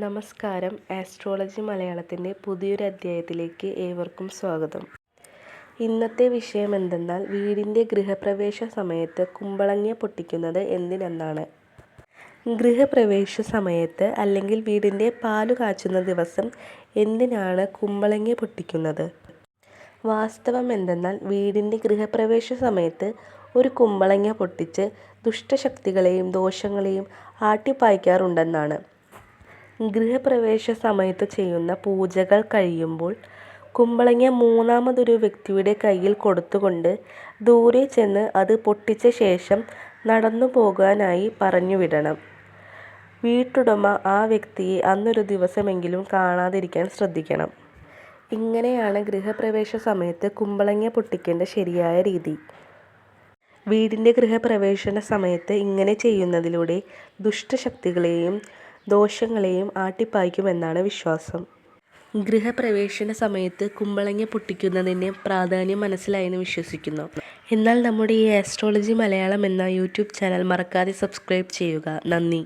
നമസ്കാരം. ആസ്ട്രോളജി മലയാളത്തിൻ്റെ പുതിയൊരു അധ്യായത്തിലേക്ക് ഏവർക്കും സ്വാഗതം. ഇന്നത്തെ വിഷയം എന്തെന്നാൽ വീടിൻ്റെ ഗൃഹപ്രവേശ സമയത്ത് കുമ്പളങ്ങ പൊട്ടിക്കുന്നത് എന്തിനെന്നാണ്. ഗൃഹപ്രവേശ സമയത്ത് അല്ലെങ്കിൽ വീടിൻ്റെ പാലു കാച്ചുന്ന ദിവസം എന്തിനാണ് കുമ്പളങ്ങ പൊട്ടിക്കുന്നത്? വാസ്തവം എന്തെന്നാൽ വീടിൻ്റെ ഗൃഹപ്രവേശ സമയത്ത് ഒരു കുമ്പളങ്ങ പൊട്ടിച്ച് ദുഷ്ടശക്തികളെയും ദോഷങ്ങളെയും ആട്ടിപ്പായിക്കാറുണ്ടെന്നാണ്. ഗൃഹപ്രവേശ സമയത്ത് ചെയ്യുന്ന പൂജകൾ കഴിയുമ്പോൾ കുമ്പളങ്ങ മൂന്നാമതൊരു വ്യക്തിയുടെ കയ്യിൽ കൊടുത്തുകൊണ്ട് ദൂരെ ചെന്ന് അത് പൊട്ടിച്ച ശേഷം നടന്നു പോകാനായി പറഞ്ഞുവിടണം. വീട്ടുടമ ആ വ്യക്തിയെ അന്നൊരു ദിവസമെങ്കിലും കാണാതിരിക്കാൻ ശ്രദ്ധിക്കണം. ഇങ്ങനെയാണ് ഗൃഹപ്രവേശ സമയത്ത് കുമ്പളങ്ങ പൊട്ടിക്കേണ്ട ശരിയായ രീതി. വീടിൻ്റെ ഗൃഹപ്രവേശന സമയത്ത് ഇങ്ങനെ ചെയ്യുന്നതിലൂടെ ദുഷ്ടശക്തികളെയും ദോഷങ്ങളെയും ആട്ടിപ്പായിക്കുമെന്നാണ് വിശ്വാസം. ഗൃഹപ്രവേശന സമയത്ത് കുമ്പളങ്ങ പൊട്ടിക്കുന്നതിൻ്റെ പ്രാധാന്യം മനസ്സിലായെന്ന് വിശ്വസിക്കുന്നു. എന്നാൽ നമ്മുടെ ഈ ആസ്ട്രോളജി മലയാളം എന്ന യൂട്യൂബ് ചാനൽ മറക്കാതെ സബ്സ്ക്രൈബ് ചെയ്യുക. നന്ദി.